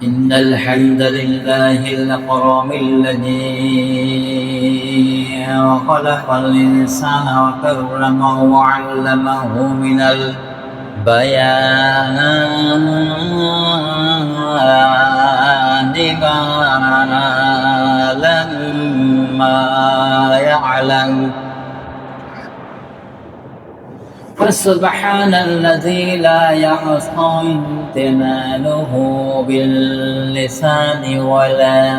إن الحمد لله الأكرم الذي خلق الإنسان وكرمه وعلمه من البيان ما لما يعلم فسبحان الذي لا يحصى امتنانه باللسان ولا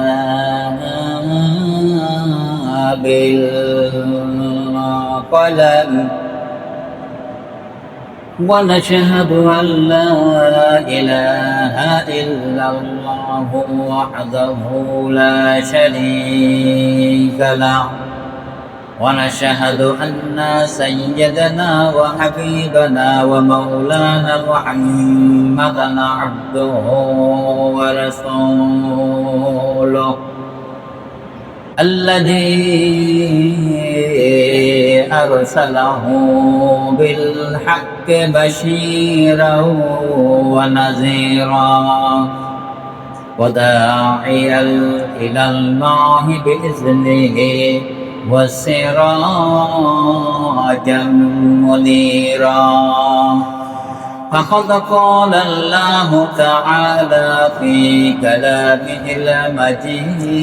بالقلم ونشهد أن لا إله إلا الله وحده لا شريك له ونشهد أن سيدنا وحبيبنا ومولانا محمدا عبده ورسوله الذي أرسله بالحق بشيرا ونذيرا وداعيا إلى الله بإذنه وسراجا منيرا فقد قال الله تعالى في كلامه المجيد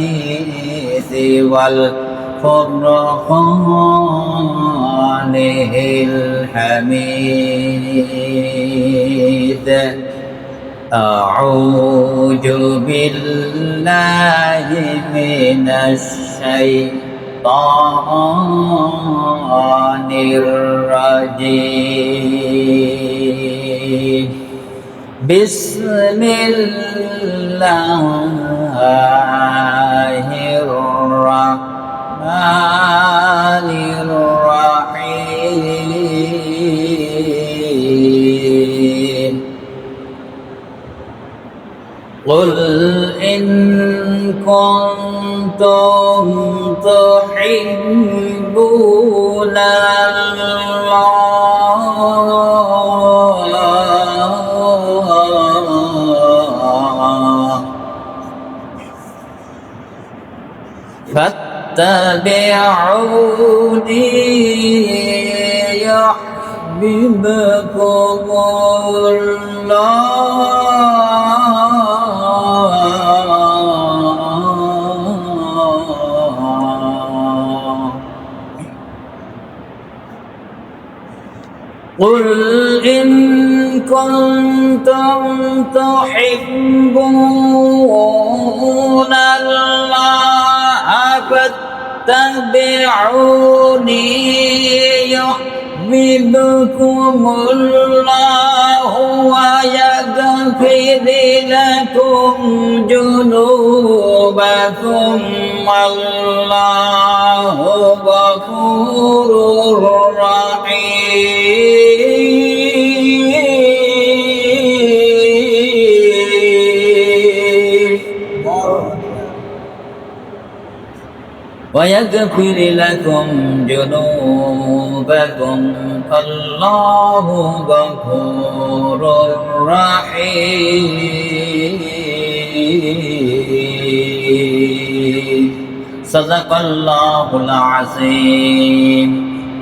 والفرقان الحميد أعوذ بالله من الشيطان الرجيم بسم الله الرحمن الرحيم قل إن كنتم تحبون الله فاتبعوني يحببكم قل إن كنتم تحبون الله فاتبعوني يحببكم الله ويغفر لكم ذنوبكم والله غفور رحيم ويغفر لكم ذنوبكم الله غفور رحيم صدق الله العظيم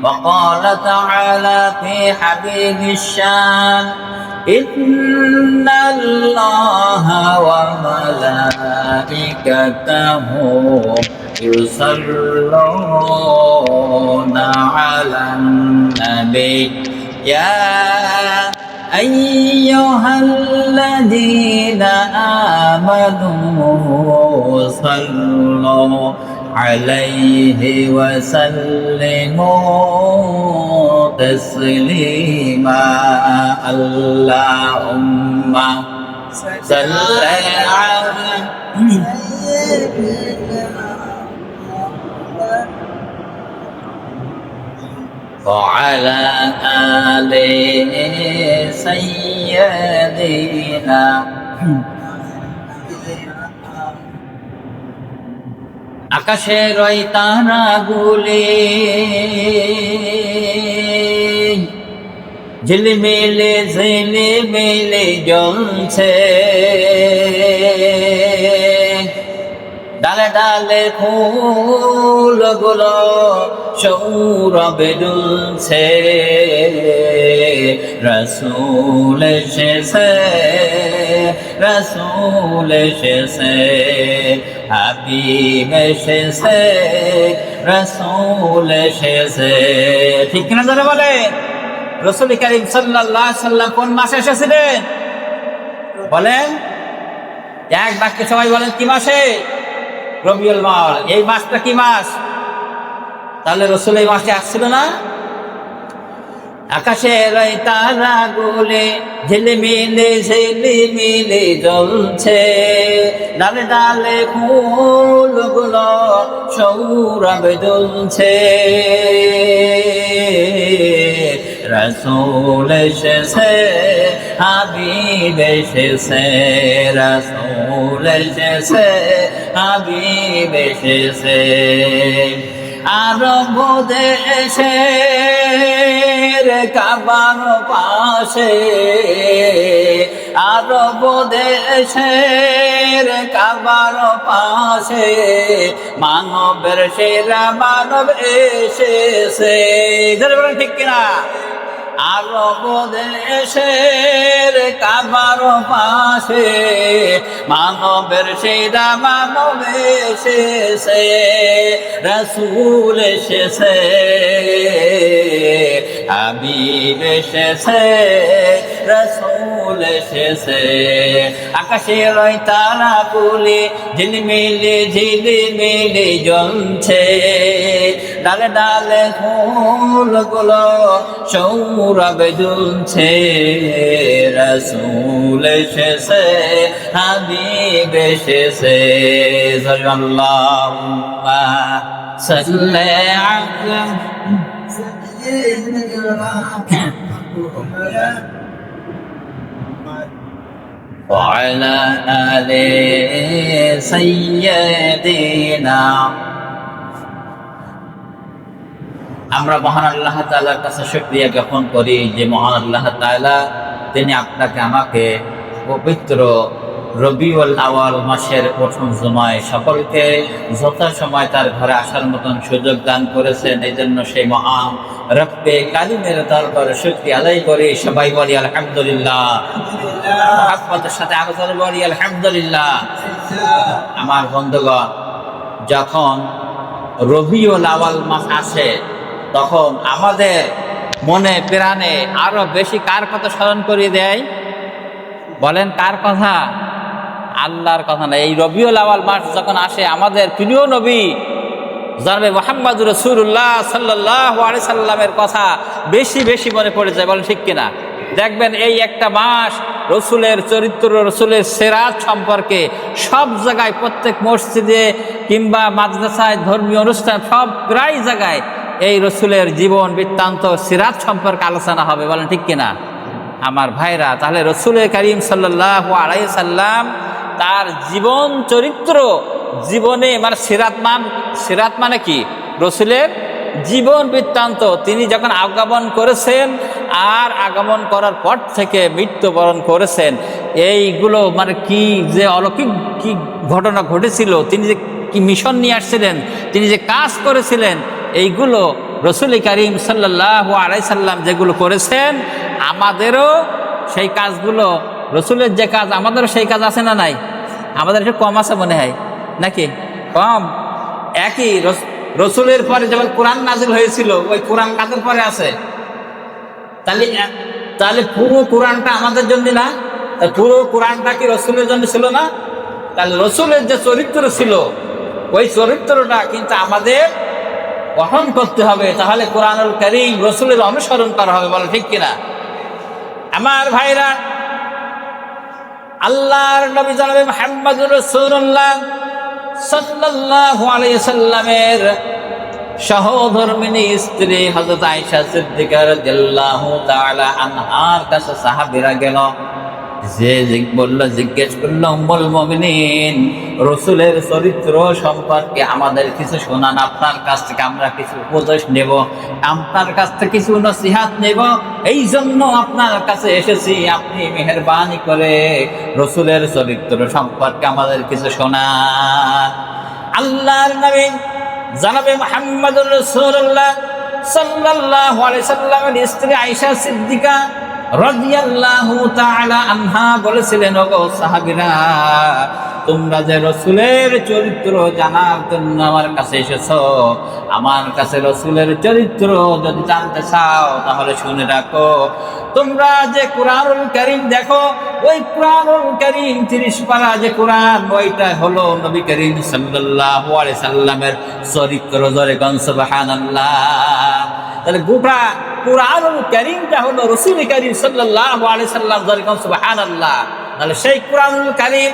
وقال تعالى في حبيب الشان إن الله وملائكته يصلون على النبي يا أيها الذين آمنوا صلوا عليه وسلموا تسليما اللهم صل على وعلى آل سيدنا আকাশের ওই তারাগুলি ঝিলমিলে ঝিলমিলে জ্বলছে ডালে ফুলগুলো সৌরভে দুলছে, রসুল এসেছে, রসুল এসেছে, হাবিব এসেছে, রসুল এসেছে। ঠিক কিনা যারা বলে? রসুল করিম সাল্লাল্লাহু আলাইহি সাল্লাম কোন মাসে এসেছিলেন বলেন? এক বাক্যে সবাই বলেন, কি মাসে? রবিউল আউয়াল। এই মাসটা কি মাস? তাহলে রসুল এই মাসে আসছিল না? আকাশের ওই তারাগুলো ঝিলিমিলি ঝিলিমিলি জ্বলছে, ডালে ডালে ফুলগুলো সৌরভে দুলছে, রসুল এসেছে, হাবিব এসেছে, রসুল এসেছে, হাবিব এসেছে। আরব দেশের কাবার পাশে, আরব দেশের কাবার পাশে মানবের সেরা মানব এসেছে। ঠিক কিনা? আরব দেশের কাবার পাশে মানবের সেরা মানব এসেছে, রসুল এসেছে, হাবিব এসেছে, রসুল এসেছে। আকাশের ওই তারাগুলি ঝিলমিলি ঝিলিমিলি জ্বলছে, ডালে ডালে ফুলগুলো সৌরভে দুলছে, রসুল এসেছে, হাবিব এসেছে। আল্লাহুম্মা সাল্লি আলা وعلى آل سيدنا। আমরা মহান আল্লাহ তাআলার কাছে শুকরিয়া জ্ঞাপন করি যে মহান আল্লাহ তাআলা তিনি আপনাকে আমাকে পবিত্র রবিউল আউয়াল মাসের প্রথম জুমায় সকলকে যথাসময় তার ঘরে আসার মতন সুযোগ দান করেছেন। এই জন্য সেই মহান রব্বে কারিমের দরবারে শুকরিয়া আদায় করি। সবাই বলি আলহামদুলিল্লাহ, মুহাব্বতের সাথে আরো বলি আলহামদুলিল্লাহ। আমার বন্ধুগণ, যখন রবিউল আউয়াল মাস আসে তখন আমাদের মনে প্রাণে আরো বেশি কার কথা স্মরণ করিয়ে দেয় বলেন? কার কথা? আল্লাহর কথা না। এই রবিউল আউয়াল মাস যখন আসে আমাদের প্রিয় নবী জনাবে মুহাম্মদুর রাসূলুল্লাহ সাল্লাল্লাহু আলাইহি সাল্লামের কথা বেশি বেশি মনে পড়ে যায়। বলেন ঠিক কিনা? দেখবেন এই একটা মাস রসুলের চরিত্র, রসুলের সিরাত সম্পর্কে সব জায়গায়, প্রত্যেক মসজিদে কিংবা মাদ্রাসায়, ধর্মীয় অনুষ্ঠান, সব প্রায় জায়গায় এই রসুলের জীবন বৃত্তান্ত, সিরাত সম্পর্কে আলোচনা হবে। বলেন ঠিক কিনা আমার ভাইরা? তাহলে রসুলের করিম সাল্লাল্লাহু আলাইহি সাল্লাম তার জীবন চরিত্র, জীবনে মানে সিরাত মানে কি? রসুলের জীবন বৃত্তান্ত। তিনি যখন আগমন করেছেন আর আগমন করার পর থেকে মৃত্যুবরণ করেছেন, এইগুলো মানে কি যে অলৌকিক কি ঘটনা ঘটেছিল, তিনি যে কি মিশন নিয়ে আসছিলেন, তিনি যে কাজ করেছিলেন, এইগুলো রসুল করিম সাল্লাল্লাহু আলাইহি সাল্লাম যেগুলো করেছেন, আমাদেরও সেই কাজগুলো, রসুলের যে কাজ আমাদেরও সেই কাজ আছে না নাই? আমাদের একটু কম আছে মনে হয় নাকি? কম। একই রসুলের পরে যখন কোরআন নাজিল হয়েছিল, ওই কোরআন কাদের পরে আছে? তাহলে পুরো কোরআনটা আমাদের জন্য না? পুরো কোরআনটা কি রসুলের জন্য ছিল না? তাহলে রসুলের যে চরিত্র ছিল, ওই চরিত্রটা কিন্তু আমাদের গঠন করতে হবে। তাহলে কোরআনুল কারীম রসুলের অনুসরণ করা হবে। বলে ঠিক কিনা আমার ভাইরা? আল্লাহর নবী জনাবে মুহাম্মদুর রাসূলুল্লাহ সাল্লাল্লাহু আলাইহি সাল্লামের সহধর্মিণী স্ত্রী হযরত আয়েশা সিদ্দিকা রাদিয়াল্লাহু তাআলা আনহার কাছে সাহাবীরা গেল, যে জিজ্ঞেস করল, উম্মুল মুমিনিন, রসুলের চরিত্র সম্পর্কে আমাদের কিছু শোনান, আপনার কাছ থেকে আমরা কিছু উপদেশ নেব, আপনার কাছ থেকে কিছু নসিহাত নেব, এই জন্য আপনার কাছে এসেছি। আপনি মেহেরবানি করে রসুলের চরিত্র সম্পর্কে আমাদের কিছু শোনান। আল্লাহর নবী জনাবে মুহাম্মদুর রাসূলুল্লাহ সাল্লাল্লাহু আলাইহি সাল্লামের স্ত্রী আয়েশা সিদ্দিকা রাদিয়াল্লাহু তাআলা আনহা বলেছিলেন, ওগো সাহাবীরা, তোমরা যে রসুলের চরিত্র জানার জন্য আমার কাছে এসেছো, আমার কাছে রসুলের চরিত্র যদি জানতে চাও তাহলে শুনে রাখো। তোমরা যে কুরআনুল কারীম দেখো, ওই কুরআনুল কারীম 30 পারা যে কুরআন, ওইটা হলো নবী করিম সাল্লাল্লাহু আলাইহি সাল্লামের চরিত্র। জোরে গান সুবহানাল্লাহ। তাহলে গোটা কুরআনুল কারীমটা হলো রাসূল করিম সাল্লাল্লাহু আলাইহি সাল্লাম। জোরে গান সুবহানাল্লাহ। তাহলে সেই কুরআনুল কারীম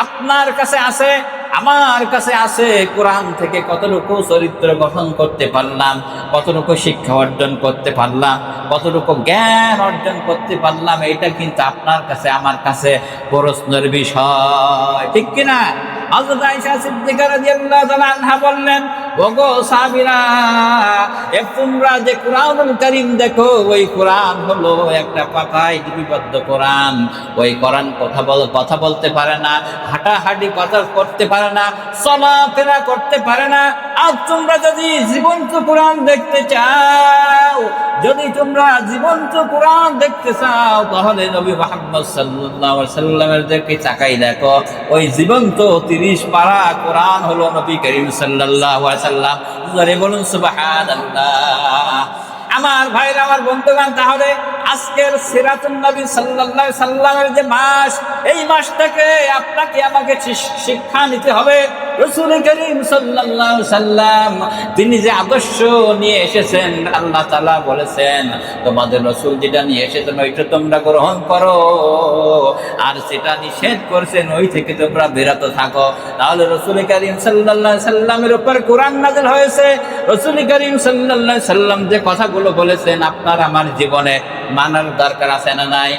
আপনার কাছে আছে, আমার কাছে আছে। কোরআন থেকে কতটুকু চরিত্র গঠন করতে পারলাম, কতটুকু শিক্ষা অর্জন করতে পারলাম, কতটুকু জ্ঞান অর্জন করতে পারলাম, এটা কিন্তু আপনার কাছে আমার কাছে প্রশ্নের বিষয়, ঠিক কিনা? হযরত আয়েশা সিদ্দিকা রাদিয়াল্লাহু তাআলা আনহা বললেন, ওগো সাহাবীরা, তোমরা যে কুরআনুল কারীম দেখো, ওই কুরআন হলো একটা পাতায় লিপিবদ্ধ কোরআন। ওই কোরআন কথা বলতে পারে না, হাঁটাহাঁটি কথা করতে পারে না, চলাফেরা করতে পারে না। আর তোমরা যদি জীবন্ত কোরআন দেখতে চাও, যদি তোমরা জীবন্ত কোরআন দেখতে চাও, তাহলে নবী মুহাম্মদ সাল্লাল্লাহু আলাইহি সাল্লামের দিকে তাকাই দেখো। ওই জীবন্ত 30 পারা কোরআন হলো নবী করিম সাল্লাল্লাহু আলাইহি সাল্লাম। জোরে বলুন সুবহানাল্লাহ। আমার ভাইরা, আমার বন্ধুগণ, তাহলে আজকের সিরাতুন নবী সাল্লাল্লাহু আলাইহি সাল্লামের যে মাস, এই মাস থেকে আপনাকে আমাকে শিক্ষা নিতে হবে। রাসূল করিম সাল্লাল্লাহু আলাইহি সাল্লাম তিনি যে আদর্শ নিয়ে এসেছেন, আল্লাহ তাআলা বলেছেন তোমাদের রাসূল যেটা নিয়ে এসেছেন ওইটা তোমরা গ্রহণ করো, আর যেটা নিষেধ করেছেন ওই থেকে তোমরা বিরত থাকো। তাহলে রাসূল করিম সাল্লাল্লাহু আলাইহি সাল্লামের উপর কোরআন নাযিল হয়েছে। রাসূল করিম সাল্লাল্লাহু আলাইহি সাল্লাম যে কথাগুলো বলেছেন আপনার আমার জীবনে মানার দরকার আছে না নাই?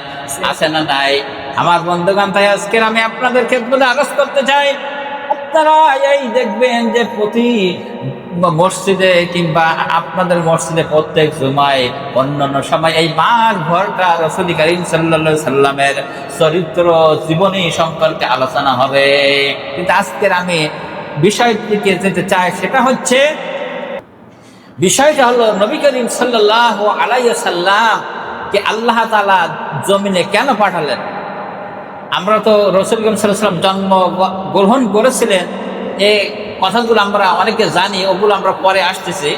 আছে না নাই? আমার বন্ধুগণ, তাই আজকের আমি আপনাদের খেদমতে আরজ করতে চাই, আপনারা এই দেখবেন যে প্রতি মসজিদে কিংবা আপনাদের মসজিদে প্রত্যেক জুমায়, অন্যান্য সময় এই মাস ভরটা রাসূল করিম সাল্লাল্লাহু আলাইহি সাল্লামের চরিত্র জীবনী সম্পর্কে আলোচনা হবে। কিন্তু আজকের আমি বিষয়টিকে যেতে চাই, সেটা হচ্ছে, বিষয়টা হলো নবী করিম সাল্লাল্লাহু আলাইহি সাল্লাম কে আল্লাহ তাআলা জমিনে কেন পাঠালেন? আমরা তো রাসূল করিম সাল্লাল্লাহু আলাইহি সাল্লাম জন্ম গ্রহণ করেছিলেন, এই কথাগুলো আমরা অনেকে জানি, ওগুলো আমরা পরে আসতেছি।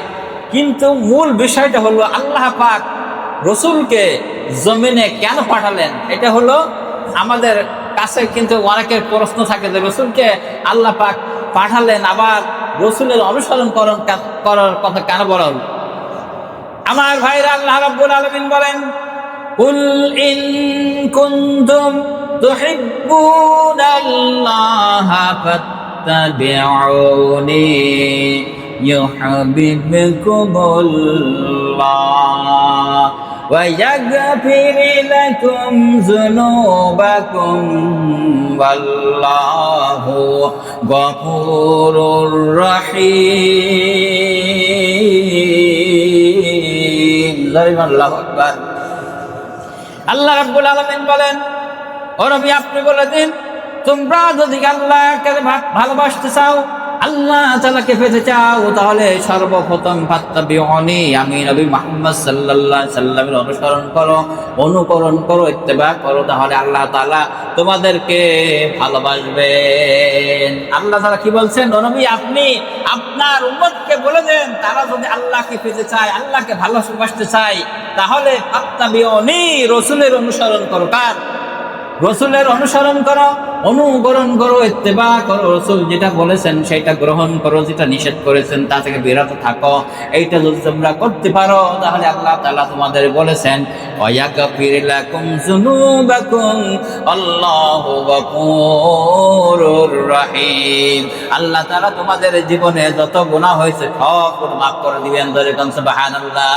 কিন্তু মূল বিষয়টা হলো আল্লাহ পাক রাসূলকে জমিনে কেন পাঠালেন, এটা হলো আমাদের কাছে কিন্তু অনেকের প্রশ্ন থাকে যে রাসূলকে আল্লাহ পাক পাঠালেন, আবার রাসূলের অনুসরণ করার কথা কেন বলা হলো? আমার ভাইরা, আল্লাহ রাব্বুল আলামিন বলেন, কুল ইন কুনতুম তুহিব্বুনাল্লাহা ফাত্তাবিউনি ইউহিব্বুকুমুল্লাহ ওয়া ইয়াগফির লাকুম যুনুবাকুম ওয়াল্লাহু গফুরুর রহিম। আল্লাহু আকবার। আল্লাহ রাব্বুল আলামিন বলেন, ও নবী আপনি বলে দিন, তোমরা যদি আল্লাহকে ভালোবাসতে চাও, আল্লাহ তাআলাকে পেতে চাও, তাহলে সর্বপ্রথম ফাত্তাবিউনি, আমি নবী মুহাম্মদ সাল্লাল্লাহু আলাইহি সাল্লামের অনুসরণ করো, অনুকরণ করো, ইত্তেবা করো, তাহলে আল্লাহ তাআলা তোমাদেরকে ভালোবাসবেন। আল্লাহ তাআলা কি বলছেন? ও নবী আপনি আপনার উম্মতকে বলে দেন, তারা যদি আল্লাহকে পেতে চায়, আল্লাহকে ভালোবাসতে চায়, তাহলে ফাত্তাবিউনি, রাসূলের অনুসরণ করো। কার? রাসূলের অনুসরণ করো, অনুকরণ করো, ইত্তেবা করো, রাসূল যেটা বলেছেন সেটা গ্রহণ করো, যেটা নিষেধ করেছেন তা থেকে বিরত থাকো। এইটা যদি তোমরা করতে পারো, তাহলে আল্লাহ তাআলা তোমাদের বলেছেন, ওয়ায়াগফির লাকুম যুনুবাকুম আল্লাহু গফুরুর রহিম। আল্লাহ তাআলা তোমাদের জীবনে যত গুনাহ হয়েছে সব মাফ করে দিবেন। ধরে কোন সুবহানাল্লাহ।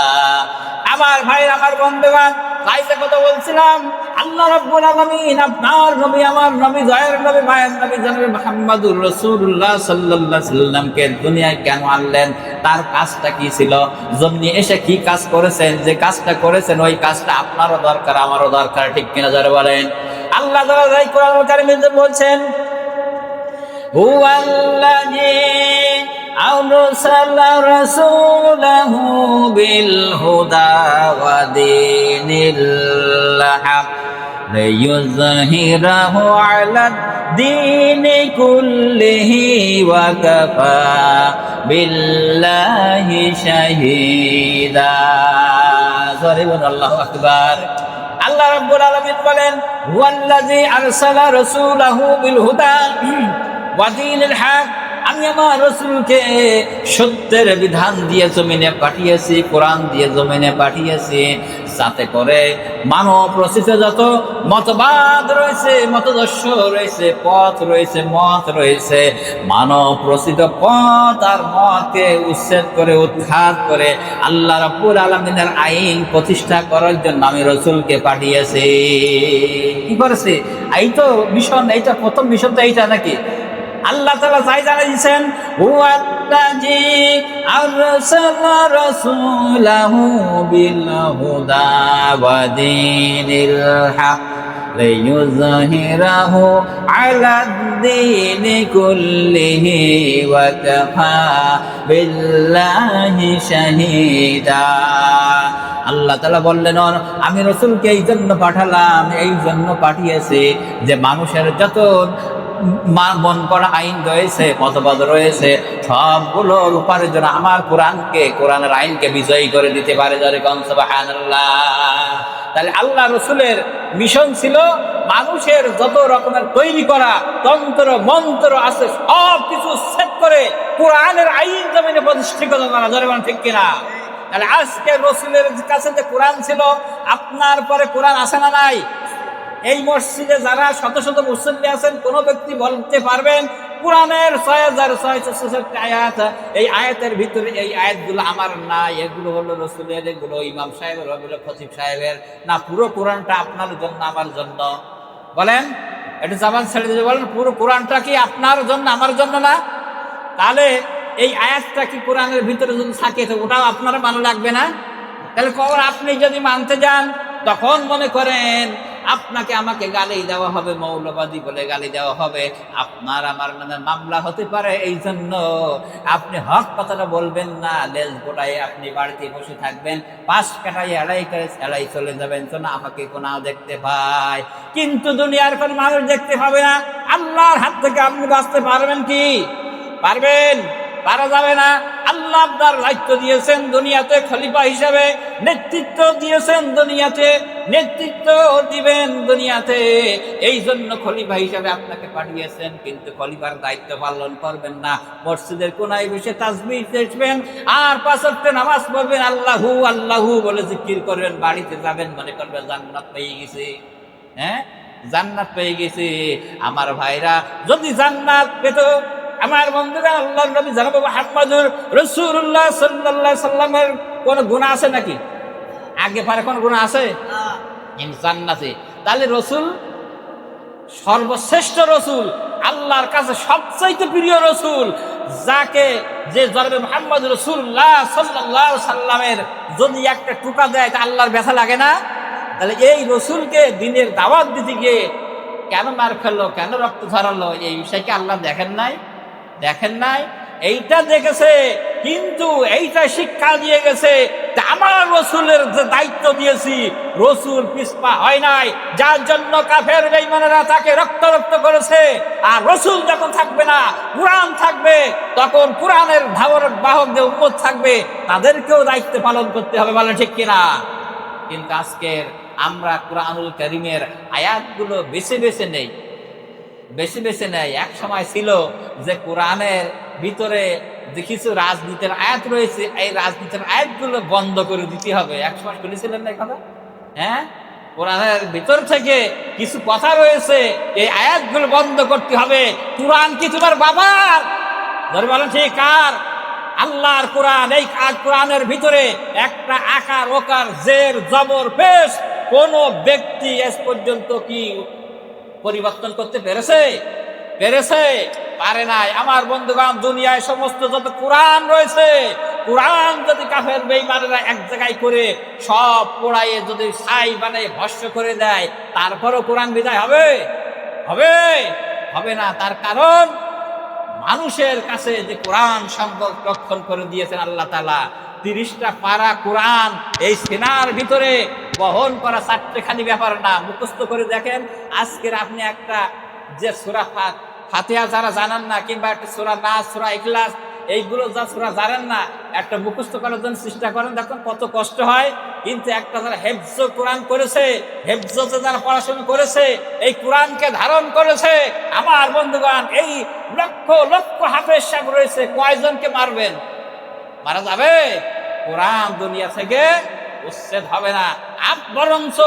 আমার ভাই, আমার বন্ধুগণ, লাইভে কথা বলছিলাম, আল্লাহ রাব্বুল আলামিন আপনার নবী, আমার নবী, দয়ার নবী, মায়ের নবী জনাবে মুহাম্মদুর রাসূলুল্লাহ সাল্লাল্লাহু আলাইহি সাল্লামকে দুনিয়ায় কেন আনলেন? তার কাজটা কি ছিল? জমিনে এসে কি কাজ করেছেন? যে কাজটা করেছেন ওই কাজটা আপনারও দরকার, আমারও দরকার, ঠিক কিনা যারা বলেন? আল্লাহ তাআলা কোরআনুল কারীমে বলছেন, হুয়াল্লাযী আরসালা রাসূলাহু বিল হুদা ওয়া দীনিল হক লিইয়ুযহিরাহু আলাদ দীনি কুল্লিহি ওয়া কাফা বিল্লাহি শাহীদা। আল্লাহু আকবার। আল্লাহ রাব্বুল আলামিন বলেন, হুয়াল্লাযী আরসালা রাসূলাহু বিল হুদা ওয়া দীনিল হক, আমি আমার রাসূলকে সত্যের বিধান দিয়ে জমিনে পাঠিয়েছি, কোরআন দিয়ে জমিনে পাঠিয়েছি, যাতে করে মানব রচিত যত মতবাদ রয়েছে, মতদর্শ রয়েছে, পথ রয়েছে, মত রয়েছে, মানব রচিত পথ আর মতকে উচ্ছেদ করে, উৎখাত করে আল্লাহ রাব্বুল আলামিনের আইন প্রতিষ্ঠা করার জন্য আমি রাসূলকে পাঠিয়েছি। কি করেছে? এই তো মিশন, এইটা প্রথম মিশন তো এইটা নাকি? আল্লাহ তাআলা যাই জানাই দিয়েছেন, হুয়াল্লাযী আরসালা রাসূলাহু বিল হুদা ওয়া দীনিল হক লিইয়ুযহিরাহু আলাদ দীনি কুল্লিহি ওয়া কাফা বিল্লাহি শাহীদা। আল্লাহ তাআলা বললেন, আমি রাসূলকে এই জন্য পাঠালাম, এই জন্য পাঠিয়েছি যে মানুষের যত মন করা আইন রয়েছে, মতবাদ রয়েছে, সবগুলোর উপরে যেন আমার কোরআনের আইনকে বিজয়ী করে দিতে পারে। সুবহানাল্লাহ। তাহলে আল্লাহ রসুলের মিশন ছিল মানুষের যত রকমের তৈরি করা তন্ত্র মন্ত্র আছে সব কিছু সেট করে কোরআনের আইন জমিনে প্রতিষ্ঠিত করা। ঠিক কিনা? তাহলে আজকে রসুলের কাছে যে কোরআন ছিল, আপনার পরে কোরআন আছে না নাই? এই মসজিদে যারা শত শত মুসল্লি আছেন, কোন ব্যক্তি বলতে পারবেন কোরআনের ৬৬৬৬ আয়াত, এই আয়াতের ভিতরে এই আয়াতগুলো আমার না, এগুলো হলো রসুলের, এগুলো ইমাম সাহেবের, এগুলো খতিব সাহেবের না, পুরো কোরআনটা আপনার জন্য আমার জন্য? বলেন, একটু জাবান ছেড়ে দিয়ে বলেন, পুরো কোরআনটা কি আপনার জন্য আমার জন্য না? তাহলে এই আয়াতটা কি কোরআনের ভিতরে যদি থাকে তো ওটাও আপনার ভালো লাগবে না? তাহলে কখন আপনি যদি মানতে যান তখন মনে করেন আপনাকে আমাকে গালি দেওয়া হবে, মৌলবাদী বলে গালি দেওয়া হবে, আপনার আমার নামে মামলা হতে পারে। এই জন্য আপনি হক কথাটা বলবেন না, লেজ গোটায় আপনি বাড়িতে বসে থাকবেন, পাশ কাটাই এড়াই চলে যাবেন, তো না আমাকে কোনো দেখতে পায়। কিন্তু দুনিয়ার কোন মানুষ দেখতে পাবে না। আল্লাহর হাত থেকে আপনি বাঁচতে পারবেন কি? পারবেন? পারা যাবে না। আল্লাহ আপনার দায়িত্ব দিয়েছেন দুনিয়াতে খলিফা হিসাবে, নেতৃত্ব দিয়েছেন দুনিয়াতে, নেতৃত্ব দিবেন দুনিয়াতে, এই জন্য খলিফা হিসাবে আপনাকে পাঠিয়েছেন। কিন্তু খলিফার দায়িত্ব পালন করবেন না, মসজিদের কোনায় বসে তাসবিহ দেখবেন আর ৫ ওয়াক্ত নামাজ পড়বেন, আল্লাহু আল্লাহু বলে জিকির করবেন, বাড়িতে যাবেন মনে করবেন জান্নাত পেয়ে গেছে। হ্যাঁ, জান্নাত পেয়ে গেছে। আমার ভাইরা, যদি জান্নাত পেত, আমার বন্ধুরা, আল্লাহর নবী জনাব মুহাম্মদুর রাসূলুল্লাহ সাল্লাল্লাহু আলাইহি সাল্লামের কোন গুনাহ আছে নাকি? আগে পারে কোন গুনাহ আছে? জান্নাতে। তাহলে রসুল সর্বশ্রেষ্ঠ রসুল, আল্লাহর কাছে সবচাইতে প্রিয় রসুল, যাকে যে জনাব মুহাম্মদ রাসূলুল্লাহ সাল্লাল্লাহু আলাইহি সাল্লামের যদি একটা টুকা দেয় তা আল্লাহর ব্যথা লাগে না? তাহলে এই রসুলকে দিনের দাওয়াত দিতে গিয়ে কেন মার খেলো, কেন রক্ত ঝরালো, এই বিষয়কে আল্লাহ দেখেন নাই? দেখেন নাই? এইটা দেখেছে, কিন্তু এইটা শিক্ষা দিয়ে গেছে আমার রসুলের যে দায়িত্ব দিয়েছি, রসুল পিছপা হয় নাই, যার জন্য কাফের বেঈমানেরা তাকে রক্ত করেছে। আর রসুল যখন থাকবে না, কোরআন থাকবে, তখন কোরআনের ধারক বাহক যে উম্মত থাকবে তাদেরকেও দায়িত্ব পালন করতে হবে। বলে ঠিক কিনা? কিন্তু আজকের আমরা কোরআনুল কারীমের আয়াতগুলো বেছে বেছে নেই। এক সময় ছিল যে কোরআনের ভিতরে যে কিছু রাজনীতির আয়াত রয়েছে, এই রাজনীতির আয়াতগুলো বন্ধ করে দিতে হবে। এক সময় শুনেছিলেন না কথা? হ্যাঁ, কোরআনের ভিতর থেকে কিছু কথা রয়েছে, এই আয়াতগুলো বন্ধ করতে হবে। কোরআন কি তোমার বাবার? ধরে বলেন ঠিক কার? আল্লাহর কোরআন। এই কোরআনের ভিতরে একটা আকার ওকার জের জবর পেশ কোন ব্যক্তি আজ পর্যন্ত কি পরিবর্তন করতে পেরেছে? পারে নাই। আমার বন্ধুগণ, দুনিয়ায় সমস্ত যত কোরআন রয়েছে, কোরআন যদি কাফের বেঈমানেরা এক জায়গায় করে সব পোড়াইয়ে যদি ছাই বানায় ভস্ম করে দেয়, তারপরও কোরআন বিদায় হবে? হবে না। তার কারণ মানুষের কাছে যে কোরআন সংরক্ষণ করে দিয়েছেন আল্লাহ তাআলা, 30টা পারা কোরআন এই সিনার ভিতরে বহন করা চারটেখানি ব্যাপার না। মুখস্থ করে দেখেন, আজকের আপনি একটা যে সূরা ফাতিহা যারা জানেন না, কিংবা একটা সূরা নাস, সূরা ইখলাস, এইগুলো যা সূরা জানেন না, একটা মুখস্থ করার জন্য চেষ্টা করেন, দেখুন কত কষ্ট হয়। কিন্তু একটা যারা হেফজ কোরআন করেছে, হেফজতে যারা পড়াশোনা করেছে, এই কোরআনকে ধারণ করেছে, আমার বন্ধুগণ, এই লক্ষ লক্ষ হাফেজ সাহেব রয়েছে, কয়জনকে মারবেন? মারা যাবে? কোরআন দুনিয়া থেকে উচ্ছেদ হবে না। বরঞ্চ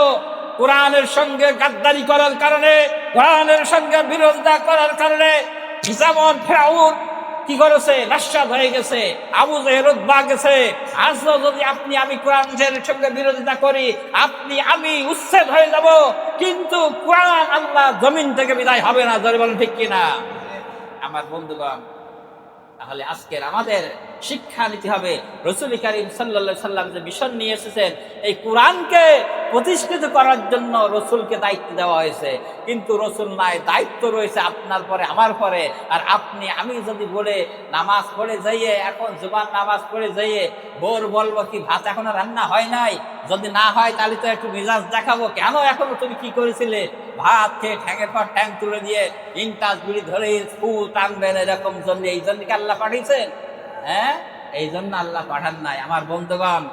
কোরআনের সঙ্গে গাদ্দারি করার কারণে, কোরআনের সঙ্গে বিরোধিতা করার কারণে যেমন ফিরআউন কি করেছে, নাশাদ হয়ে গেছে, আবু জেহেল উতবা গেছে। আজও যদি আপনি আমি কোরআনের সঙ্গে বিরোধিতা করি, আপনি আমি উচ্ছেদ হয়ে যাব, কিন্তু কোরআন আল্লাহ জমিন থেকে বিদায় হবে না। জোরে বলেন ঠিক কিনা? আমার বন্ধুগণ, তাহলে আজকের আমাদের শিক্ষা নিতে হবে, রাসূল কারীম সাল্লাল্লাহু আলাইহি সাল্লাম যে মিশন নিয়ে এসেছেন, এই কোরআনকে প্রতিষ্ঠিত করার জন্য রাসূলকে দায়িত্ব দেওয়া হয়েছে। কিন্তু রাসূল নাই, দায়িত্ব রয়েছে আপনার পরে, আমার পরে। আর আপনি আমি যদি বলে নামাজ পড়ে যাইয়ে, এখন জুমার নামাজ পড়ে যাইয়ে বোর বলবো কি ভাত এখনো রান্না হয় নাই, যদি না হয় তাহলে তো একটু মেজাজ দেখাবো, কেন এখনো তুমি কি করেছিলে? ভাত খেয়ে ঠ্যাঙের পর ঠ্যাং তুলে দিয়ে ইনটাস বিড়ি ধরে ফুল টানবেন, এরকম জন্য এই জন্য কি আল্লাহ পাঠিয়েছেন? হ্যাঁ, এই জন্য আল্লাহ পাঠান নাই। আমার বন্ধুগণ,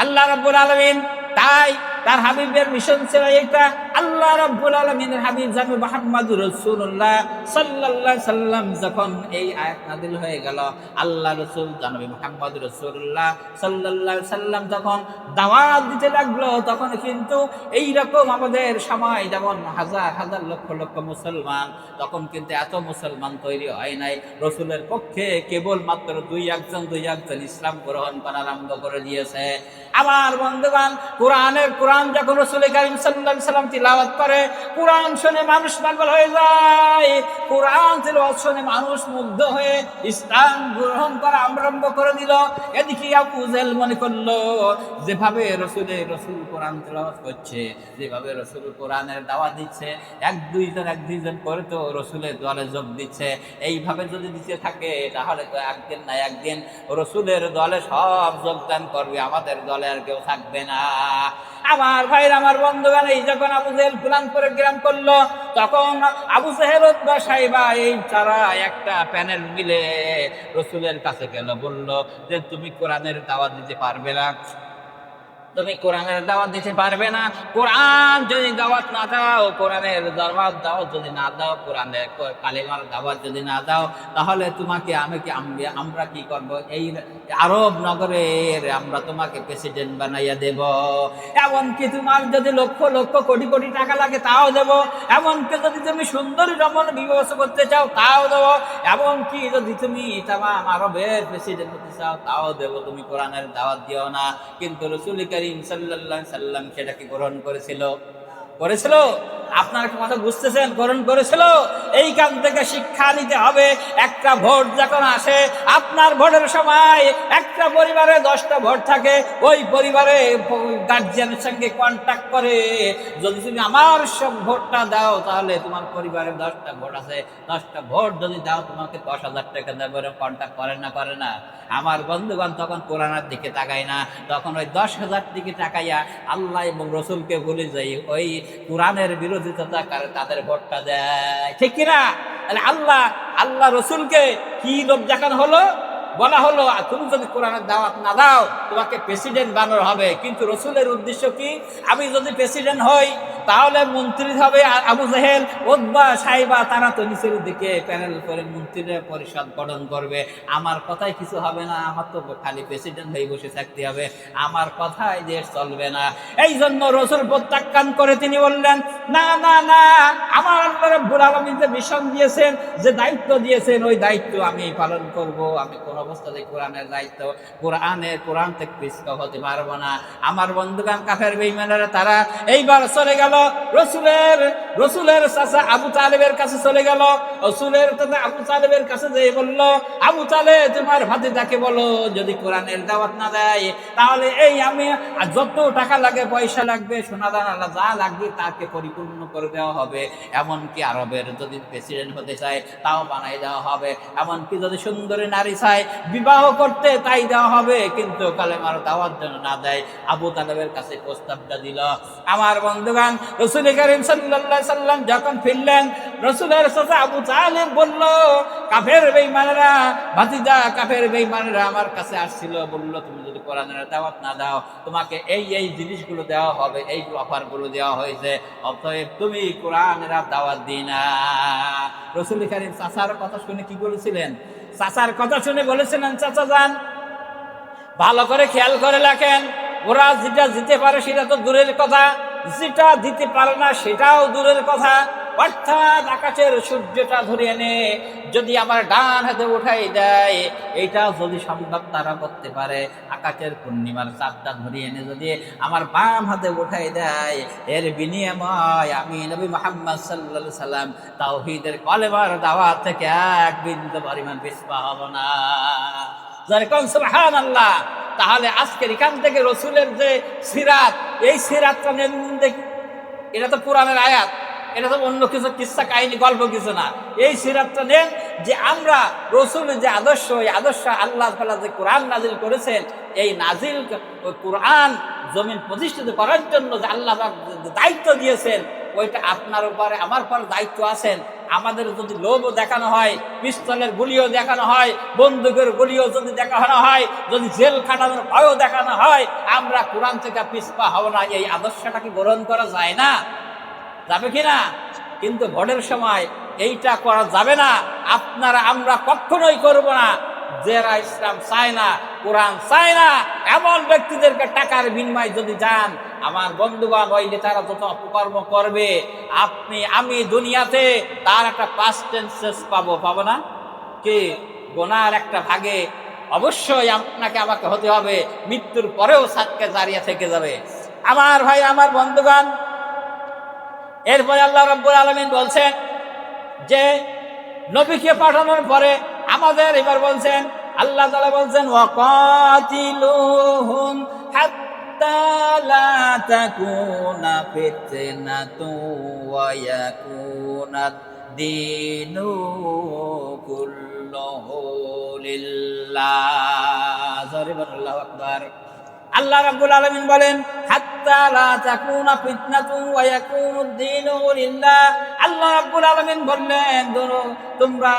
আল্লাহ রাব্বুল আলামিন তাই তার হাবিবের মিশন ছিল এইটা। আল্লাহ রাব্বুল আলামিনের হাবিব জানবে মুহাম্মদুর রাসূলুল্লাহ সাল্লাল্লাহু আলাইহি সাল্লাম যখন এই আয়াত নাযিল হয়ে গেল, আল্লাহ রাসূল জানবে মুহাম্মদুর রাসূলুল্লাহ সাল্লাল্লাহু আলাইহি সাল্লাম যখন দাওয়াত দিতে লাগলো, তখন কিন্তু এই রকম আমাদের সময় যেমন হাজার হাজার লক্ষ লক্ষ মুসলমান, তখন কিন্তু এত মুসলমান তৈরি হয় নাই। রাসূলের পক্ষে কেবল মাত্র দুই একজন ইসলাম গ্রহণ করা আরম্ভ করে দিয়েছে। আমার বন্ধুগণ, কোরআন যখন রাসূল কারীম সাল্লাল্লাহু আলাইহি সাল্লাম তিলাওয়াত করে, কোরআন শুনে মানুষ পাগল হয়ে যায়। কোরআন তিলাওয়াত শুনে মানুষ মুগ্ধ হয়ে ইসলাম গ্রহণ করা আরম্ভ করে দিল। এদিকে আবু জেহেল মনে করলো, যেভাবে রাসূল কোরআন তিলাওয়াত করছে, যেভাবে রাসূল কোরআনের দাওয়াত দিচ্ছে, এক দুইজন করে তো রাসূলের দলে যোগ দিচ্ছে। এইভাবে যদি দিতে থাকে, তাহলে তো একদিন না একদিন রাসূলের দলে সব যোগদান করবে, আমাদের দলে আর কেউ থাকবে না। আমার ভাইরা, আমার বন্ধুগণ, এই যখন আবু জেহেল প্ল্যান করে গ্রাম করলো, তখন আবু জেহেল উতবা সাইবা এই তারা একটা প্যানেল মিলে রাসূলের কাছে গেল, বলল যে তুমি কোরআনের দাওয়াত দিতে পারবে না, তুমি কোরআনের দাওয়াত দিতে পারবে না। কোরআন যদি দাওয়াত না দাও, কোরআনের দাওয়াত যদি না দাও, কোরআনের কালিমার দাওয়াত যদি না দাও, তাহলে তোমাকে আমরা কি করব? এই আরব নগরের আমরা তোমাকে প্রেসিডেন্ট বানাইয়া দেব। এমনকি তোমার যদি লক্ষ লক্ষ কোটি কোটি টাকা লাগে তাও দেব। এমনকি যদি তুমি সুন্দরী রমণ বিবাহ করতে চাও তাও দেব। এমনকি যদি তুমি তামাম আরবের প্রেসিডেন্ট হতে চাও তাও দেব, তুমি কোরআনের দাওয়াত দিও না। কিন্তু রাসূল কারীম সাল্লাল্লাহু আলাইহি সাল্লাম সেটাকে গ্রহণ করেছিল। আপনারা কি কথা বুঝতেছেন? গ্রহণ করেছিল। এইখান থেকে শিক্ষা নিতে হবে, একটা ভোট যখন আসে, আপনার ভোটের সময় একটা পরিবারে 10টা ভোট থাকে, ওই পরিবারে গার্জিয়ানের সঙ্গে কন্ট্যাক্ট করে, যদি তুমি আমার সব ভোটটা দাও, তাহলে তোমার পরিবারে 10টা ভোট আছে, 10টা ভোট যদি দাও তোমাকে 10,000 টাকা দেবে। কন্ট্যাক্ট করে না? আমার বন্ধুগণ, তখন কোরআনের দিকে তাকাই না, তখন ওই 10,000 দিকে তাকাইয়া আল্লাহ এবং রসুলকে ভুলে যাই, ওই কোরআনের বিরোধিতা করে তাদের ভোটটা দেয়। ঠিক কিনা? আল্লাহ রসুলকে কি লোক দেখানো হলো? বলা হলো তুমি যদি কোরআনের দাওয়াত না দাও, তোমাকে প্রেসিডেন্ট বানানো হবে। কিন্তু রসুলের উদ্দেশ্য কি? আমি যদি প্রেসিডেন্ট হই, তাহলে মন্ত্রী হবে আবু জেহেল, উতবা, সাইবা, তারা তো নিচের দিকে প্যানেল করে মন্ত্রীদের পরিষদ গঠন করবে। আমার কথাই কিছু হবে না, আমার তো খালি প্রেসিডেন্ট হয়ে বসে থাকতে হবে, আমার কথাই দেশ চলবে না। এই জন্য রসুল প্রত্যাখ্যান করে তিনি বললেন, না না না, আমার আল্লাহ রাব্বুল আলামিন যে মিশন দিয়েছেন, যে দায়িত্ব দিয়েছেন, ওই দায়িত্ব আমি পালন করব। আমি অবস্থাতে কোরআনের দায়িত্ব, কোরআন থেকে পিছপা হতে পারবো না। আমার বন্ধুগণ, কাফের বেঈমানেরা তারা এইবার চলে গেল রসুলের চাচা আবু তালেবের কাছে চলে গেল। রসুলের চাচা আবু তালেবের কাছে যেয়ে বলল, আবু তালেব তোমার ভাতিজাকে বলো যদি কোরআনের দাওয়াত না দেয় তাহলে এই আমি যত টাকা লাগে, পয়সা লাগবে, সোনা দানা যা লাগবে তাকে পরিপূর্ণ করে দেওয়া হবে। এমনকি আরবের যদি প্রেসিডেন্ট হতে চায় তাও বানাই দেওয়া হবে, এমনকি যদি সুন্দরী নারী চায় বিবাহ করতে তাই দেওয়া হবে, কিন্তু কালেমার দাওয়াত যেন না দেয়। আবু তালেবের কাছে প্রস্তাবটা দিল। আমার বন্ধুগণ, রাসূল করিম সাল্লাল্লাহু আলাইহি সাল্লাম যখন ফিরলেন, রাসূলের সাথে আবু তালেব বলল, কাফের বেঈমানেরা, ভাতিজা কাফের বেঈমানেরা আমার কাছে আসছিল, বলল তুমি যদি কোরআনের দাওয়াত না দাও তোমাকে এই জিনিসগুলো দেওয়া হবে, এই অফারগুলো দেওয়া হয়েছে, অতএব তুমি কোরআনের দাওয়াত দিই না। রাসূল করিম চাচার কথা শুনে কি বলেছিলেন? চাচার কথা শুনে বলেছিলেন, চাচা যান, ভালো করে খেয়াল করে রাখেন, ওরা যেটা দিতে পারে সেটা তো দূরের কথা, যেটা দিতে পারে না সেটাও দূরের কথা। অর্থাৎ আকাশের সূর্যটা ধরে এনে যদি আমার ডান হাতে উঠাই দেয়, এইটা যদি সম্ভব তারা করতে পারে। আকাশের পূর্ণিমার চাঁদটা ধরে এনে যদি আমার বাম হাতে উঠাই দেয়, এর বিনিময় আমি নবী মুহাম্মদ সাল্লাল্লাহু আলাইহি সাল্লাম তাওহীদের কলেমার দাওয়াত থেকে এক বিন্দু পরিমাণ পিছপা হব না। যেরকম সুবহানাল্লাহ। তাহলে আজকের এখান থেকে রসুলের যে সিরাত, এই সিরাতটা নেন দেখি। এটা তো কোরআনের আয়াত, এটা তো অন্য কিছু কিস্সা কাহিনী গল্প কিছু না। এই সিরাতটা নেন যে আমরা রসুলের যে আদর্শ, এই আদর্শ আল্লাহ তাআলা যে কোরআন নাজিল করেছেন, এই নাজিল কোরআন জমিন প্রতিষ্ঠিত করার জন্য যে আল্লাহ দায়িত্ব দিয়েছেন, ওইটা আপনার উপরে আমার পর দায়িত্ব আছেন। আমাদের যদি লোভও দেখানো হয়, পিস্তলের গুলিও দেখানো হয়, বন্দুকের গুলিও যদি দেখানো হয়, যদি জেল খাটানোর ভয়ও দেখানো হয়, আমরা কোরআন থেকে পিছপা হব না। এই আদর্শটা কি গ্রহণ করা যায় না? যাবে কিনা? কিন্তু ভোটের সময় এইটা করা যাবে না। আপনারা আমরা কখনোই করব না। যারা ইসলাম চায় না, কোরআন চায় না, এমন ব্যক্তিদেরকে টাকার বিনিময়ে যদি যান, আমার বন্ধুগণ, ওই নেতারা যত অপকর্ম করবে, আমি দুনিয়াতে তার একটা পার্সেন্টেজ পাবো না? কি গোনার একটা ভাগে অবশ্যই আপনাকে আমাকে হতে হবে, মৃত্যুর পরেও সাদকা জারিয়া থেকে যাবে। আমার ভাই, আমার বন্ধুগণ, এরপরে আল্লাহ রাব্বুল আলামিন বলছেন যে নবীকে পাঠানোর পরে আমাদের এবার বলছেন, আল্লাহ তাআলা বলছেন, ওয়াকাতিলুহুম হাত্তা লা তাকুনা ফিতনাতু ওয়া ইয়াকুনাদ দীনু কুল্লুহু লিল্লাহ। আল্লাহু আকবার। আল্লাহ রাব্বুল আলামিন বলেন, হাত্তা লা তাকুনা ফিতনাতুন ওয়া ইয়াকুনুদ দীনু লিল্লাহ। আল্লাহ রাব্বুল আলামিন বললেন, তোমরা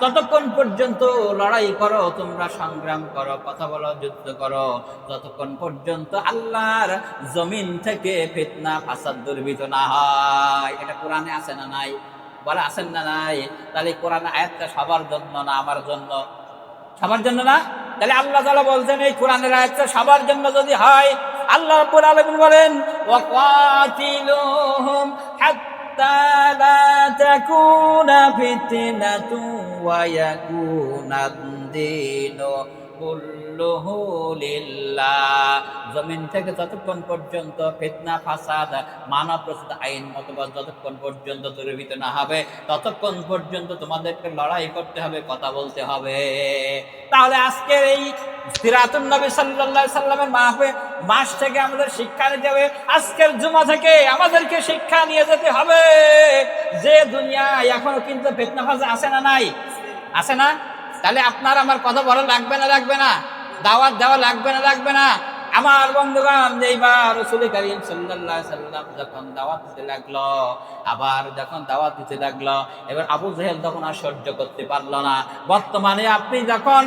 ততক্ষণ পর্যন্ত লড়াই করো, তোমরা সংগ্রাম করো, কথা বলো, যুদ্ধ করো, ততক্ষণ পর্যন্ত আল্লাহর জমিন থেকে ফিতনা ফাসাদ দুর্বৃত্ত না হয়। এটা কোরআনে আছে না নাই? বলে আছেন না নাই? তাহলে কোরআনের আয়াতটা সবার জন্য না আমার জন্য? সবার জন্য না? তাহলে আল্লাহ তাআলা বলছেন এই কোরআনের আয়াতটা সবার জন্য যদি হয়, আল্লাহ রাব্বুল আলামিন বলেন, ওয়াকাতিলুহুম হাত্তা লা তাকুনা ফিতনাতুন ওয়া ইয়াকুনাদ দীনু কুল্লুহু লিল্লাহ। জমিন থেকে যতক্ষণ পর্যন্ত ফিতনা ফাসাদ, মানব রচিত আইন মতবাদ যতক্ষণ পর্যন্ত দূরীভূত না হবে, ততক্ষণ পর্যন্ত তোমাদেরকে লড়াই করতে হবে, কথা বলতে হবে। তাহলে আজকের এই সিরাতুন নবী সাল্লাল্লাহু আলাইহি সাল্লামের মাস থেকে আমাদের শিক্ষা নিতে হবে। আজকের জুমা থেকে আমাদেরকে শিক্ষা নিয়ে যেতে হবে যে দুনিয়ায় এখনো কিন্তু ফিতনা ফাসাদ আছে না নাই? আছে না? তাহলে আপনার আমার কথা বলা লাগবে না? লাগবে না? দাওয়াত দেওয়া লাগবে না? লাগবে না? আমার বন্ধুগণ, এইবার রাসূল করিম সাল্লাল্লাহু আলাইহি সাল্লাম যখন দাওয়াত দিতে লাগলো, আবার যখন দাওয়াত দিতে লাগলো, এবার আবু জেহেল তখন আর সহ্য করতে পারলো না। বর্তমানে আপনি যখন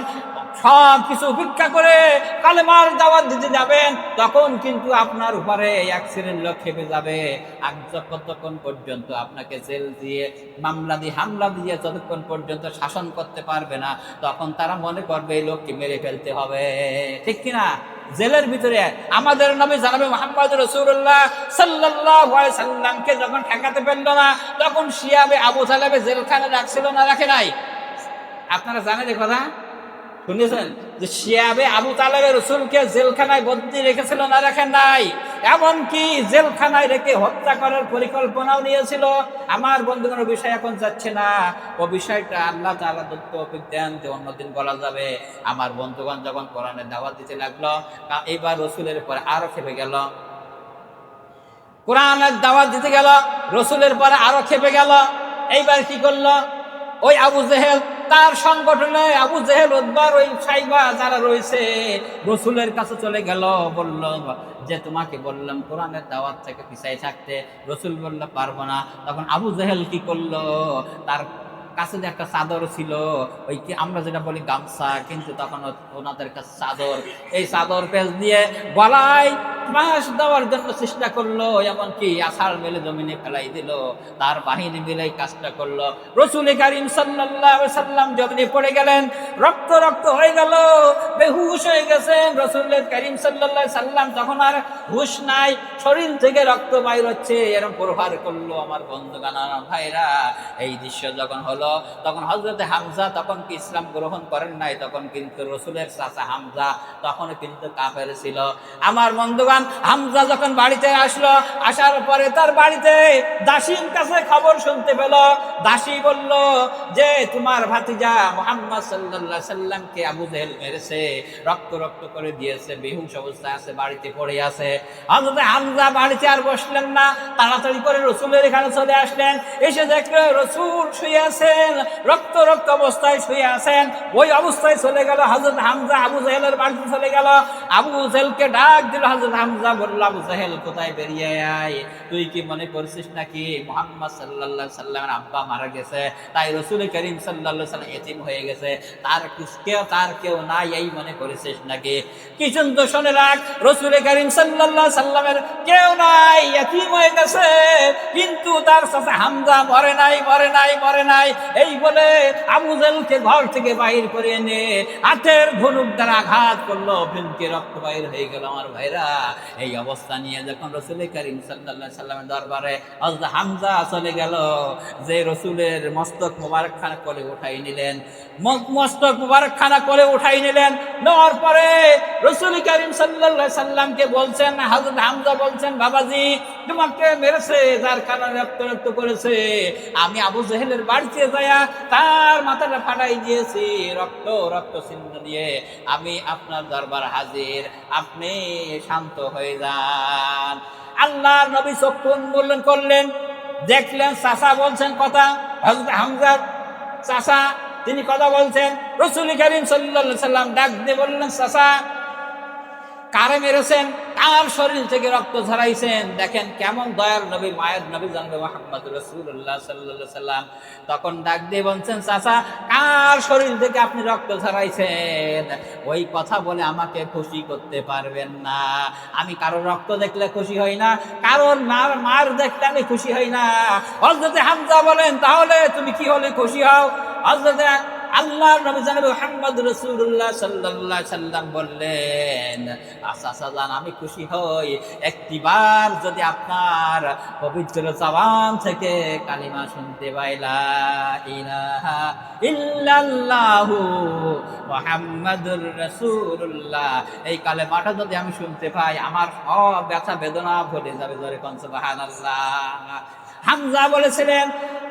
সব কিছু উপেক্ষা করে কালেমার দাওয়াত দিতে যাবেন, তখন কিন্তু আপনার উপরে এক শ্রেণীর লোক খেপে যাবে। আর যতক্ষণ পর্যন্ত আপনাকে জেল দিয়ে, মামলা দিয়ে, হামলা দিয়ে যতক্ষণ পর্যন্ত শাসন করতে পারবে না, তখন তারা মনে করবে এই লোককে মেরে ফেলতে হবে। ঠিক কিনা? জেলের ভিতরে আমাদের নবী জনাবে মুহাম্মদ রাসূলুল্লাহ সাল্লাল্লাহু আলাইহি সাল্লামকে যখন ঠেকাতে পারল না, তখন শিয়াবে আবু তালেবে জেলখানে রাখছিল না? রাখে নাই? আপনারা জানেন এই কথা? শুনেছেন যে শিয়াবে আবু তালেবের রসুলকে জেলখানায় বন্দি রেখেছিল না রাখেন নাই, এমনকি জেলখানায় রেখে হত্যা করার পরিকল্পনাও নিয়েছিল। আমার বন্ধুগণের বিষয় এখন যাচ্ছে না, ও বিষয়টা আল্লাহ তাআলা তৌফিক দেন যে অন্যদিন বলা যাবে। আমার বন্ধুগণ যখন কোরআনের দাওয়াত দিতে লাগলো, এইবার রসুলের পরে আরো খেপে গেল, কোরআনের দাওয়াত দিতে গেল, রসুলের পরে আরো খেপে গেল। এইবার কি করলো, ওই আবু জেহেল তার সংগঠনে আবু জেহেল উদ্বার ওই সাইবা যারা রয়েছে রসুলের কাছে চলে গেল, বলল যে তোমাকে বললাম কোরআনের দাওয়াত থেকে পিছাই থাকতে। রসুল বলল পারবো না। তখন আবু জেহেল কি করলো, তার কাছে যে একটা চাদর ছিল, ওই কি আমরা যেটা বলি গামছা, কিন্তু তখন ওনাদের কাছে চাদর, এই চাদর পেঁচ দিয়ে গলায় ফাঁস দেওয়ার জন্য চেষ্টা করলো, এমনকি আছাড় মেলে জমিনে ফেলাই দিল। তার বাহিনী মিলে কাজটা করলো। রসুল কারীম সাল্লাল্লাহু আলাইহি সাল্লাম জমিনে পড়ে গেলেন, রক্ত রক্ত হয়ে গেল, বেহুশ হয়ে গেছেন। রসুল কারীম সাল্লাল্লাহু আলাইহি সাল্লাম তখন আর হুশ নাই, শরীর থেকে রক্ত বাইর হচ্ছে, এরকম প্রহার করলো। আমার বন্ধুগণ ভাইরা, এই দৃশ্য যখন হলো, তখন হযরতে হামজা তখন কি ইসলাম গ্রহণ করেন নাই, তখন কিন্তু রসুলের চাচা হামজা তখন কিন্তু কাফের ছিল। আমার বন্ধুগণ, হামজা যখন বাড়িতে আসলো, আসার পরে তার বাড়িতে দাসীর কাছে খবর শুনতে পেল। দাসী বলল যে তোমার ভাতিজা মুহাম্মদ সাল্লাল্লাহু আলাইহি সাল্লামকে আবু জেহেল মেরেছে, রক্ত রক্ত করে দিয়েছে, বেহুশ অবস্থায় আছে, বাড়িতে পড়ে আছে। হযরত হামজা বাড়িতে আর বসলেন না, তাড়াতাড়ি করে রসুলের এখানে চলে আসলেন। এসে দেখলো রসুল শুয়ে আছেন, রক্ত রক্ত অবস্থায় শুয়ে আছেন। ওই অবস্থায় চলে গেল হযরত হামজা, আবু জেহেলের বাড়িতে চলে গেল। আবু জেহেলকে ডাক দিল। হযরত হামজা বলল, আবু জেহেল কোথায়, বেরিয়ে আয়। তুই কি মনে করছিস নাকি মুহাম্মদ সাল্লাল্লাহু আলাইহি সাল্লামের আব্বা মারা গেছে, তাই রসুল করিম সাল্লাল্লাহু আলাইহি সাল্লাম এতিম হয়ে গেছে, তার কেউ নাই, এই মনে করেছিস নাকি? কিছু তো শুনে রাখ, রসুল করিম সাল্লাল্লাহু আলাইহি সাল্লামের কেউ নাই, এতিম হয়ে গেছে, কিন্তু তার সাথে হামজা মরে নাই, মরে নাই, মরে নাই। এই বলে আবু জেহেলকে ঘর থেকে বাইর করে এনে হাতের ধনুক দ্বারা আঘাত করলো, ফিনকে রক্ত বাইর হয়ে গেল। আমার ভাইরা, এই অবস্থা নিয়ে যখন রসুল করিম সাল্লাল্লাহু আলাইহি সাল্লামের দরবারে হযরত হামজা চলে গেল, যে রসুলের মস্তক মোবারক খানা কোলে উঠাই নিলেন, মস্তক মোবারক খানা কোলে উঠাই নিলেন। নেওয়ার পরে রসুল করিম সাল্লাল্লাহু আলাইহি সাল্লামকে বলছেন, হযরত হামজা বলছেন, বাবাজি তোমাকে মেরেছে, যার কারণে রক্ত রক্ত করেছে, আমি আবু জেহেলের বাড়িতে যাইয়া তার মাথাটা ফাটাই দিয়েছি, রক্ত রক্ত চিহ্ন দিয়ে আমি আপনার দরবার হাজির, আপনি শান্ত হয়ে যান। আল্লাহর নবী চক্ষু উন্মোচন করলেন, দেখলেন চাচা বলছেন কথা, হযরত হামজা চাচা তিনি কথা বলছেন। রাসূল করিম সাল্লাল্লাহু আলাইহি সাল্লাম ডাক দিয়ে বললেন, চাচা কারে মেরেছেন, কার শরীর থেকে রক্ত ঝরাইছেন? দেখেন কেমন দয়ার নবী, মায়ের নবী জানবে মুহাম্মদ রাসূলুল্লাহ সাল্লাল্লাহু আলাইহি সাল্লাম। তখন ডাক দিয়ে বলছেন, চাচা কার শরীর থেকে আপনি রক্ত ঝরাইছেন? ওই কথা বলে আমাকে খুশি করতে পারবেন না। আমি কারো রক্ত দেখলে খুশি হই না, কারোর মার দেখলে আমি খুশি হই না। হযরত হামজা বলেন, তাহলে তুমি কি হলে খুশি হও? হযরত আল্লাহর নবী জানাবে মুহাম্মদ রাসূলুল্লাহ সাল্লাল্লাহু আলাইহি সাল্লাম বললেন, আচ্ছা জান, আমি খুশি হই একটিবার যদি আপনার পবিত্র জবান থেকে কালিমা শুনতে পাই, লা ইলাহা ইল্লাল্লাহু মুহাম্মাদুর রাসূলুল্লাহ, এই কালেমাটা যদি আমি শুনতে পাই, আমার সব ব্যথা বেদনা ভুলে যাবে। জোরে কোন সুবহানাল্লাহ। হামজা বলেছিলেন,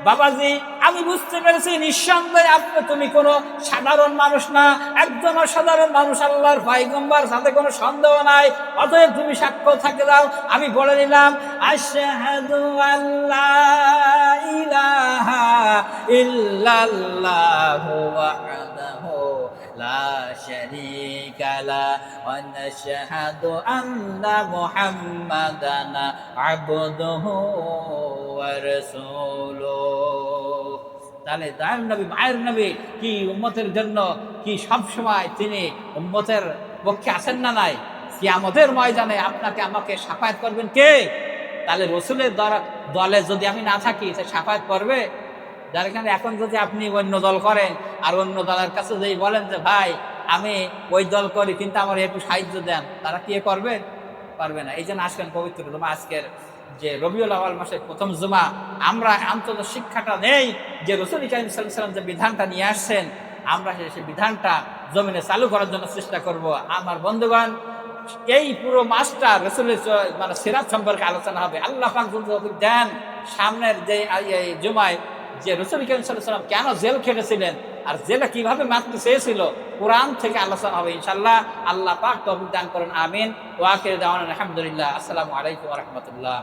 বাবাজি আমি বুঝতে পেরেছি নিঃসন্দেহে তুমি কোনো সাধারণ মানুষ না, একজন সাধারণ মানুষ, আল্লাহর পয়গম্বর, সাথে কোনো সন্দেহ নাই। অতএব তুমি সাক্ষ্য থাকে দাও। আমি বলে নিলাম, আশহাদু আল্লা ইলাহা ইল্লাল্লাহু ওয়াহদাহু লা শারীকা লা ওয়া নাশহাদু আন্না মুহাম্মাদান আবদুহু ওয়া রাসূলুহু। তাহলে দয়ার নবী, মায়ের নবী কি উম্মতের জন্য কি সব সময় তিনি উম্মতের পক্ষে আছেন না নাই? কিয়ামতের ময়দানে আপনাকে আমাকে শাফায়াত করবেন কে? তাহলে রসুলের দলে যদি আমি না থাকি, সে শাফায়াত করবে? যার কারণে এখন যদি আপনি অন্য দল করেন আর অন্য দলের কাছে যদি বলেন যে ভাই আমি ওই দল করি কিন্তু আমার একটু সাহায্য দেন, তারা কি করবে? পারবে না। এই জন্য আসবেন পবিত্র জুমা, আজকের যে রবিউল আউয়াল মাসের প্রথম জুমা, আমরা অন্তত শিক্ষাটা নেই যে রাসূল কারীম সাল্লাল্লাহু আলাইহি ওয়াসাল্লাম যে বিধানটা নিয়ে আসছেন, আমরা সেই বিধানটা জমিনে চালু করার জন্য চেষ্টা করব। আমার বন্ধুগণ, এই পুরো মাসটা রসুলের মানে সিরাত সম্পর্কে আলোচনা হবে। আল্লাহ পাক যদি দেন সামনের যে এই জুমায় যে রসুল করিম সাল্লাল্লাহু আলাইহি ওয়াসাল্লাম কেন জেল খেটেছিলেন আর জেলে কিভাবে মারতে চেয়েছিল, কোরআন থেকে আলোচনা হবে ইনশাআল্লাহ। আল্লাহ পাক তৌফিক দান করেন, আমিন। ওয়া আখিরু দাওয়ানা আলহামদুলিল্লাহ। আসসালামু আলাইকুম ওয়া রাহমাতুল্লাহ।